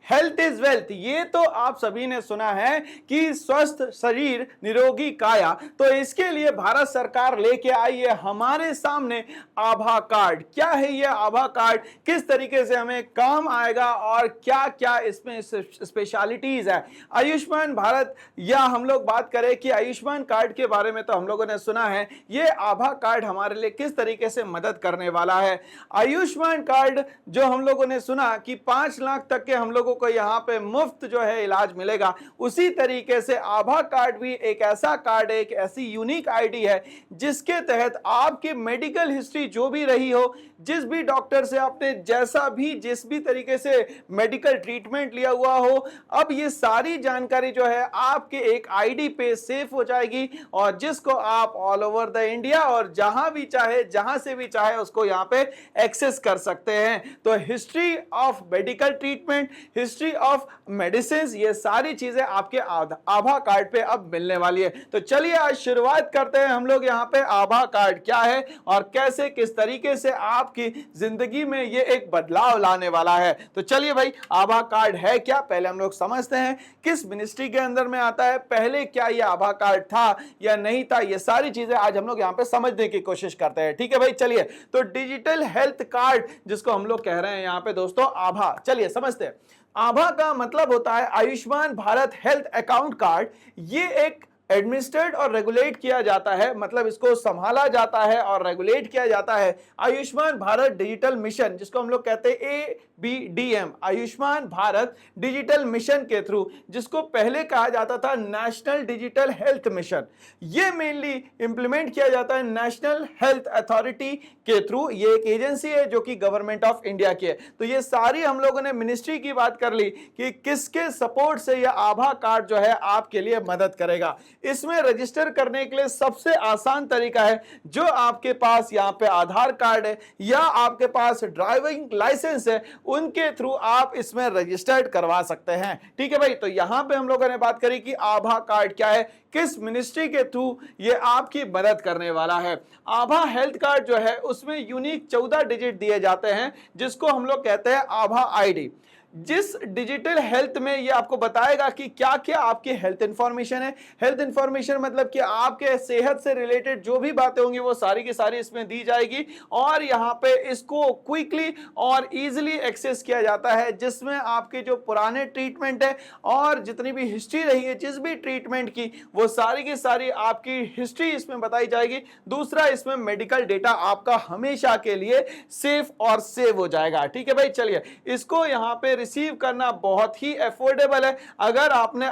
Health is wealth, ये तो आप सभी ने सुना है कि स्वस्थ शरीर निरोगी काया। तो इसके लिए भारत सरकार लेके आई है हमारे सामने आभा कार्ड। क्या है ये आभा कार्ड, किस तरीके से हमें काम आएगा और क्या क्या इसमें स्पेशलिटीज है। आयुष्मान भारत, या हम लोग बात करें कि आयुष्मान कार्ड के बारे में तो हम लोगों ने सुना है, ये आभा कार्ड हमारे लिए किस तरीके से मदद करने वाला है। आयुष्मान कार्ड जो हम लोगों ने सुना कि 5 लाख तक के हम लोगों को यहाँ पे मुफ्त जो है इलाज मिलेगा, उसी तरीके से आभा कार्ड भी एक ऐसा कार्ड है, एक ऐसी यूनिक आईडी है जिसके तहत आपकी मेडिकल हिस्ट्री जो भी रही हो, जिस भी डॉक्टर से आपने जैसा भी जिस भी तरीके से मेडिकल ट्रीटमेंट लिया हुआ हो, अब ये सारी जानकारी जो है आपके एक आईडी पे सेव हो जाएगी और जिसको आप ऑल ओवर द इंडिया और जहां भी चाहे जहां से भी चाहे उसको यहां पे एक्सेस कर सकते हैं। तो history of medical treatment, history of medicine, ये सारी चीजें आपके आभा कार्ड पे अब मिलने वाली है। तो चलिए आज शुरुआत करते हैं हम लोग यहाँ पे आभा कार्ड क्या है और कैसे किस तरीके से आपकी जिंदगी में ये एक बदलाव लाने वाला है। तो चलिए भाई, आभा कार्ड है क्या, पहले हम लोग समझते हैं किस मिनिस्ट्री के अंदर में आता है, पहले क्या ये आभा कार्ड था या नहीं था, ये सारी चीजें आज हम लोग यहाँ पे समझने की कोशिश करते हैं। ठीक है भाई, चलिए। तो डिजिटल हेल्थ कार्ड जिसको हम लोग कह रहे हैं यहाँ पे दोस्तों आभा, चलिए समझते हैं। आभा का मतलब होता है Ayushman Bharat health account card. ये एक एडमिनिस्ट्रेट और रेगुलेट किया जाता है, मतलब इसको संभाला जाता है और रेगुलेट किया जाता है आयुष्मान भारत डिजिटल मिशन, जिसको हम लोग कहते हैं ABDM, Ayushman Bharat digital mission के थ्रू, जिसको पहले कहा जाता था नेशनल डिजिटल हेल्थ मिशन। ये मेनली इंप्लीमेंट किया जाता है नेशनल हेल्थ अथॉरिटी के थ्रू। ये एक एजेंसी है जो कि गवर्नमेंट ऑफ इंडिया की है। तो ये सारी हम लोगों ने मिनिस्ट्री की बात कर ली कि किसके सपोर्ट से यह आभा कार्ड जो है आपके लिए मदद करेगा। इसमें रजिस्टर करने के लिए सबसे आसान तरीका है, जो आपके पास यहाँ पे आधार कार्ड है या आपके पास ड्राइविंग लाइसेंस है, उनके थ्रू आप इसमें रजिस्टर्ड करवा सकते हैं। ठीक है भाई, तो यहां पे हम लोगों ने बात करी कि आभा कार्ड क्या है, किस मिनिस्ट्री के थ्रू ये आपकी मदद करने वाला है। आभा हेल्थ कार्ड जो है उसमें यूनिक 14 डिजिट दिए जाते हैं, जिसको हम लोग कहते हैं आभा आईडी। जिस डिजिटल हेल्थ में ये आपको बताएगा कि क्या क्या आपकी हेल्थ इंफॉर्मेशन है। हेल्थ इंफॉर्मेशन मतलब कि आपके सेहत से रिलेटेड जो भी बातें होंगी वो सारी की सारी इसमें दी जाएगी और यहाँ पे इसको क्विकली और इजीली एक्सेस किया जाता है, जिसमें आपके जो पुराने ट्रीटमेंट है और जितनी भी हिस्ट्री रही है जिस भी ट्रीटमेंट की, वो सारी की सारी आपकी हिस्ट्री इसमें बताई जाएगी। दूसरा, इसमें मेडिकल डेटा आपका हमेशा के लिए सेफ और सेव हो जाएगा। ठीक है भाई, चलिए। इसको यहाँ पे रिसीव करना बहुत ही अफोर्डेबल है। अगर आपने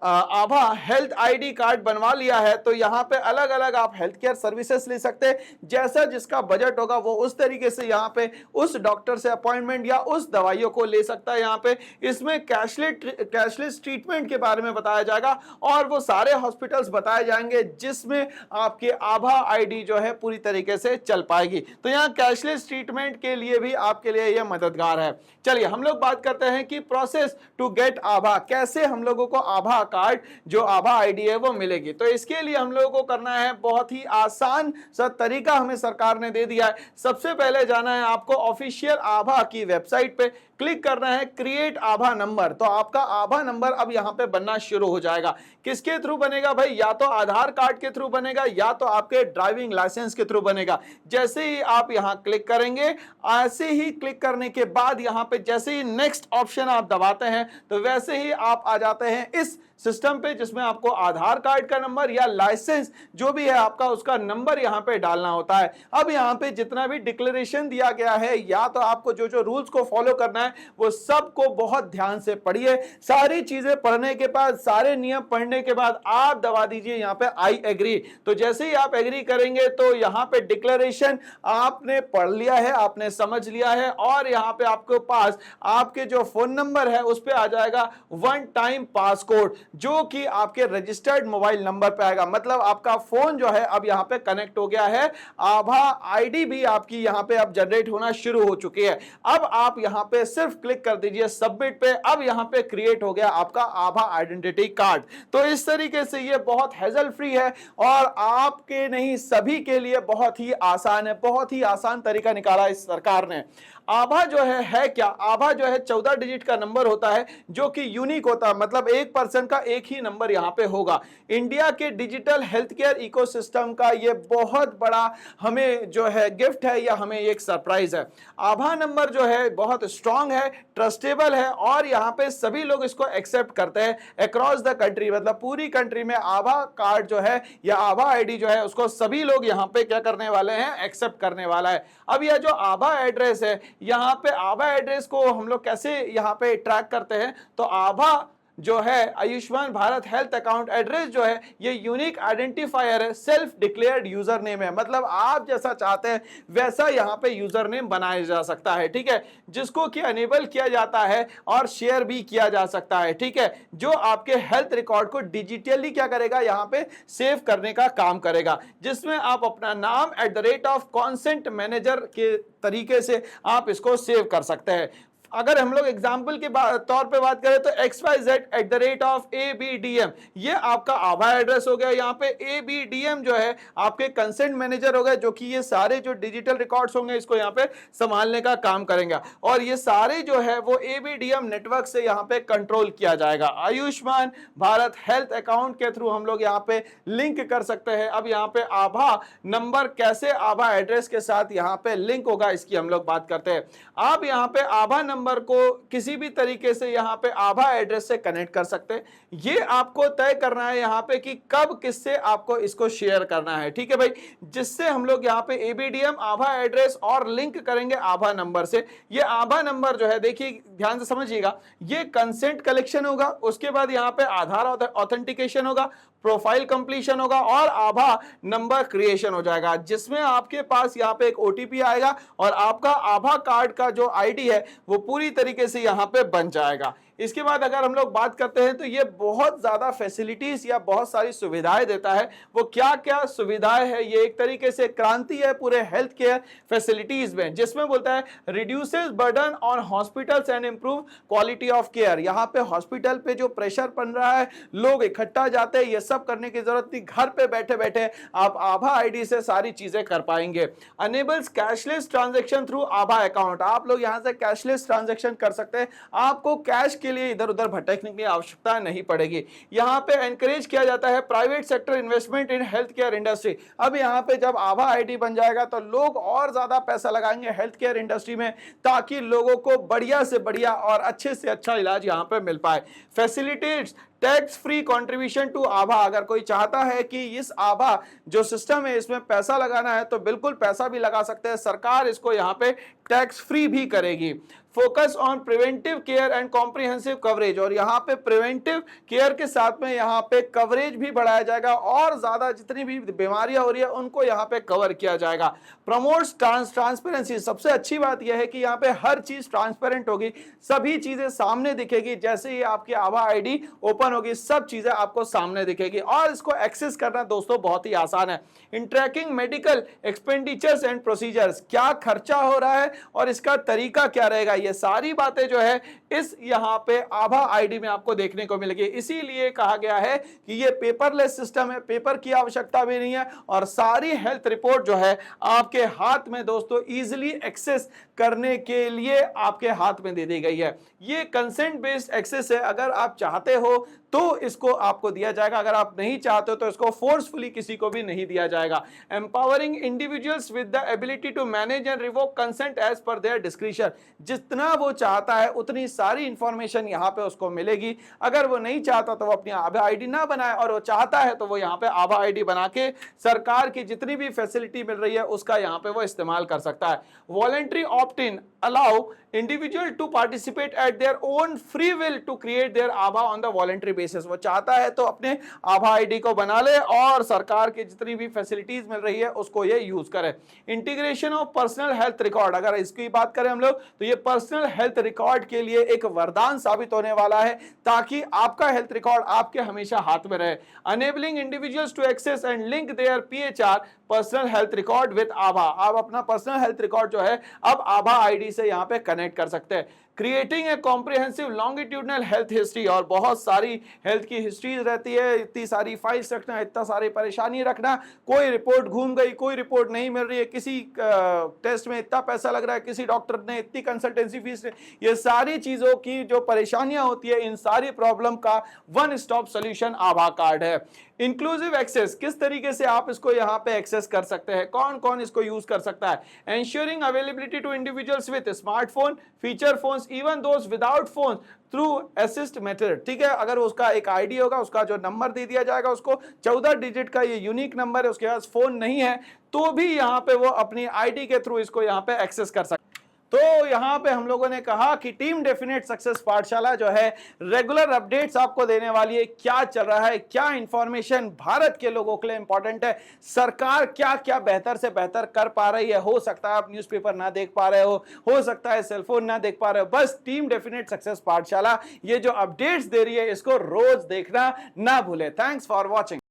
आभा हेल्थ आईडी कार्ड बनवा लिया है तो यहाँ पे अलग अलग आप हेल्थ केयर सर्विसेज ले सकते हैं, जैसा जिसका बजट होगा वो उस तरीके से यहाँ पे उस डॉक्टर से अपॉइंटमेंट या उस दवाइयों को ले सकता है। यहाँ पे इसमें कैशलेस ट्रीटमेंट के बारे में बताया जाएगा और वो सारे हॉस्पिटल्स बताए जाएंगे जिसमें आपके आभा आईडी जो है पूरी तरीके से चल पाएगी। तो यहाँ कैशलेस ट्रीटमेंट के लिए भी आपके लिए यह मददगार है। चलिए हम लोग बात करते हैं कि प्रोसेस टू गेट आभा, कैसे हम लोगों को आभा कार्ड जो आभा आईडी है वो मिलेगी। तो इसके लिए हम लोगों को करना है बहुत ही आसान सा तरीका हमें सरकार ने दे दिया है। सबसे पहले जाना है आपको ऑफिशियल आभा की वेबसाइट पे, क्लिक करना है क्रिएट आभा नंबर। तो आपका आभा नंबर अब यहाँ पे बनना शुरू हो जाएगा। किसके थ्रू बनेगा भाई? या तो आधार कार्ड के थ्रू बनेगा या तो आपके ड्राइविंग लाइसेंस के थ्रू बनेगा। जैसे ही आप यहाँ क्लिक करेंगे, ऐसे ही क्लिक करने के बाद यहाँ पे जैसे ही नेक्स्ट ऑप्शन आप दबाते हैं तो वैसे ही आप आ जाते हैं इस सिस्टम पे, जिसमें आपको आधार कार्ड का नंबर या लाइसेंस जो भी है आपका उसका नंबर यहाँ पे डालना होता है। अब यहाँ पे जितना भी डिक्लेरेशन दिया गया है या तो आपको जो जो रूल्स को फॉलो करना है वो सबको बहुत ध्यान से पढ़िए। सारी चीजें पढ़ने के बाद, सारे नियम पढ़ने के बाद आप दबा दीजिए यहाँ पे आई एग्री। तो जैसे ही आप एग्री करेंगे तो यहाँ पे डिक्लेरेशन आपने पढ़ लिया है, आपने समझ लिया है और यहाँ पे आपके पास आपके जो फोन नंबर है उस पे आ जाएगा वन टाइम पासकोड, जो कि आपके रजिस्टर्ड मोबाइल नंबर पे आएगा। मतलब आपका फोन जो है अब यहाँ पे कनेक्ट हो गया है, आभा आईडी भी आपकी यहाँ पे अब जनरेट होना शुरू हो चुकी है। अब आप यहाँ पे सिर्फ क्लिक कर दीजिए सबमिट पे। अब यहाँ पे क्रिएट हो गया आपका आभा आइडेंटिटी कार्ड। तो इस तरीके से ये बहुत हेजल फ्री है और आपके नहीं सभी के लिए बहुत ही आसान है, बहुत ही आसान तरीका निकाला इस सरकार ने। आभा जो है क्या? आभा जो है 14 डिजिट का नंबर होता है जो कि यूनिक होता है, मतलब एक पर्सन का एक ही नंबर यहां पे होगा। इंडिया के डिजिटल हेल्थ केयर इकोसिस्टम का ये बहुत बड़ा हमें जो है गिफ्ट है या हमें एक सरप्राइज है। आभा नंबर जो है बहुत स्ट्रांग है, ट्रस्टेबल है और यहाँ पे सभी लोग इसको एक्सेप्ट करते हैं अक्रॉस द कंट्री, मतलब पूरी कंट्री में आभा कार्ड जो है या आभा आईडी जो है उसको सभी लोग यहाँ पे क्या करने वाले हैं? एक्सेप्ट करने वाला है। अब यह जो आभा एड्रेस है, यहाँ पे आभा एड्रेस को हम लोग कैसे यहाँ पे ट्रैक करते हैं? तो आभा जो है Ayushman Bharat health account address जो है ये यूनिक आइडेंटिफायर है, सेल्फ डिक्लेयर्ड यूजर नेम है, मतलब आप जैसा चाहते हैं वैसा यहाँ पे यूजर नेम बनाया जा सकता है, ठीक है, जिसको कि अनेबल किया जाता है और शेयर भी किया जा सकता है, ठीक है, जो आपके हेल्थ रिकॉर्ड को डिजिटली क्या करेगा? यहाँ पे सेव करने का काम करेगा, जिसमें आप अपना नाम @consent मैनेजर के तरीके से आप इसको सेव कर सकते हैं। अगर हम लोग एग्जाम्पल के तौर पे बात करें तो XYZ@ABDM ये आपका आभा एड्रेस हो गया। यहाँ पे ABDM जो है आपके कंसेंट मैनेजर हो गए, जो कि ये सारे जो डिजिटल रिकॉर्ड्स होंगे इसको यहाँ पे संभालने का काम करेंगे और ये सारे जो है वो ABDM नेटवर्क से यहाँ पे कंट्रोल किया जाएगा। आयुष्मान भारत हेल्थ अकाउंट के थ्रू हम लोग यहाँ पे लिंक कर सकते हैं। अब यहाँ पे आभा नंबर कैसे आभा एड्रेस के साथ यहाँ पे लिंक होगा इसकी हम लोग बात करते हैं। आप यहाँ पे आभा नंबर को किसी भी तरीके से यहाँ पे आभा एड्रेस से कनेक्ट कर सकते हैं। ये आपको तय करना है यहाँ पे कि कब किससे आपको इसको शेयर करना है, ठीक है भाई, जिससे हम लोग यहाँ पे ABDM आभा एड्रेस और लिंक करेंगे आभा नंबर से। ये आभा नंबर जो है देखिए ध्यान से समझिएगा, ये कंसेंट कलेक्शन होगा, उसके बाद यहाँ पे आधार ऑथेंटिकेशन होगा, प्रोफाइल कंप्लीशन होगा और आभा नंबर क्रिएशन हो जाएगा, जिसमें आपके पास यहाँ पे एक OTP आएगा और आपका आभा कार्ड का जो आईडी है वो पूरी तरीके से यहाँ पे बन जाएगा। इसके बाद अगर हम लोग बात करते हैं तो ये बहुत ज्यादा फैसिलिटीज या बहुत सारी सुविधाएं देता है। वो क्या क्या सुविधाएं है? ये एक तरीके से क्रांति है पूरे हेल्थ केयर फैसिलिटीज में, जिसमें बोलता है reduces burden on hospitals and improve quality of care. यहाँ पे हॉस्पिटल पे जो प्रेशर बन रहा है, लोग इकट्ठा जाते हैं, ये सब करने की जरूरत नहीं, घर पे बैठे बैठे आप आभा आईडी से सारी चीजें कर पाएंगे। अनेबल्स कैशलेस ट्रांजेक्शन थ्रू आभा अकाउंट, आप लोग यहाँ से कैशलेस ट्रांजेक्शन कर सकते हैं, आपको कैश के लिए इधर उधर भटकने की आवश्यकता नहीं पड़ेगी। यहाँ पे एनकरेज किया जाता है private sector investment in health care industry. अब यहाँ पे जब आभा आईडी बन जाएगा तो लोग और ज्यादा पैसा लगाएंगे हेल्थ केयर इंडस्ट्री में, ताकि लोगों को बढ़िया से बढ़िया और अच्छे से अच्छा इलाज यहाँ पे मिल पाए। Facilitates tax free contribution to आभा, अगर कोई चाहता है कि इस आभा जो सिस्टम है इसमें पैसा लगाना है तो बिल्कुल पैसा भी लगा सकते हैं, सरकार इसको यहाँ पे टैक्स फ्री भी करेगी। Focus on preventive care and comprehensive coverage, और यहाँ पे प्रिवेंटिव केयर के साथ में यहाँ पे कवरेज भी बढ़ाया जाएगा और ज्यादा जितनी भी बीमारियां हो रही है उनको यहाँ पे कवर किया जाएगा। प्रमोट्स ट्रांसपेरेंसी, सबसे अच्छी बात यह है कि यहाँ पे हर चीज ट्रांसपेरेंट होगी, सभी चीजें सामने दिखेगी, जैसे ही आपकी आभा आईडी ओपन होगी सब चीजें आपको सामने दिखेगी और इसको एक्सेस करना दोस्तों बहुत ही आसान है। In tracking medical expenditures and procedures, क्या खर्चा हो रहा है और इसका तरीका क्या रहेगा, ये सारी बातें जो है इस यहाँ पे आभा आईडी में आपको देखने को मिलेगी। इसीलिए कहा गया है कि ये पेपरलेस सिस्टम है, पेपर की आवश्यकता भी नहीं है और सारी हेल्थ रिपोर्ट जो है आपके हाथ में दोस्तों इजीली एक्सेस करने के लिए आपके हाथ में दे दी गई है। ये कंसेंट बेस्ड एक्सेस है, अगर आप चाहते हो तो इसको आपको दिया जाएगा, अगर आप नहीं चाहते हो तो इसको फोर्सफुली किसी को भी नहीं दिया जाएगा। Empowering individuals with the ability to manage and revoke consent as per their discretion, जितना वो चाहता है उतनी सारी इंफॉर्मेशन यहाँ पे उसको मिलेगी। अगर वो नहीं चाहता तो वो अपनी आभा आईडी ना बनाए, और वो चाहता है तो वो यहाँ पे आभा आईडी बना के सरकार की जितनी भी फैसिलिटी मिल रही है उसका यहाँ पे वो इस्तेमाल कर सकता है। Voluntary opt in allow individual to participate at their own free will to create their आभा ऑन द वॉलंटरी बेसिस, वो चाहता है तो अपने आभा आईडी को बना ले और सरकार की जितनी भी फैसिलिटीज मिल रही है उसको ये यूज करे। Integration of personal health record, अगर इसकी बात करें हम लोग तो ये पर्सनल हेल्थ रिकॉर्ड के लिए एक वरदान साबित होने वाला है, ताकि आपका हेल्थ रिकॉर्ड आपके हमेशा हाथ में रहे। Enabling individuals to access and link their PHR personal health record with आभा, आप अपना पर्सनल हेल्थ रिकॉर्ड जो है अब आभा आईडी से यहाँ पे कनेक्ट कर सकते हैं। Creating a comprehensive longitudinal health history, और बहुत सारी हेल्थ की हिस्ट्रीज रहती है, इतनी सारी फाइल्स रखना, इतना सारी परेशानी रखना, कोई रिपोर्ट घूम गई, कोई रिपोर्ट नहीं मिल रही है, किसी टेस्ट में इतना पैसा लग रहा है, किसी डॉक्टर ने इतनी कंसल्टेंसी फीस, ये सारी चीजों की जो परेशानियां होती है, इन सारी प्रॉब्लम का वन स्टॉप सोल्यूशन आभा कार्ड है। इंक्लूसिव एक्सेस, किस तरीके से आप इसको यहाँ पे एक्सेस कर सकते हैं, कौन कौन इसको यूज कर सकता है। Ensuring availability to individuals with smartphone, feature phones, even those without phone through assist method. ठीक है, अगर उसका एक आईडी होगा, उसका जो नंबर दे दिया जाएगा उसको, 14 डिजिट का ये यूनिक नंबर है, उसके पास फोन नहीं है तो भी यहाँ पे वो अपनी आईडी के थ्रू इसको यहाँ पे एक्सेस कर सकता है। तो यहां पे हम लोगों ने कहा कि टीम डेफिनेट सक्सेस पाठशाला जो है रेगुलर अपडेट्स आपको देने वाली है, क्या चल रहा है, क्या इंफॉर्मेशन भारत के लोगों के लिए इंपॉर्टेंट है, सरकार क्या क्या बेहतर से बेहतर कर पा रही है। हो सकता है आप न्यूज़पेपर ना देख पा रहे हो सकता है सेलफोन ना देख पा रहे हो, बस टीम डेफिनेट सक्सेस पाठशाला ये जो अपडेट्स दे रही है इसको रोज देखना ना भूले। Thanks for watching.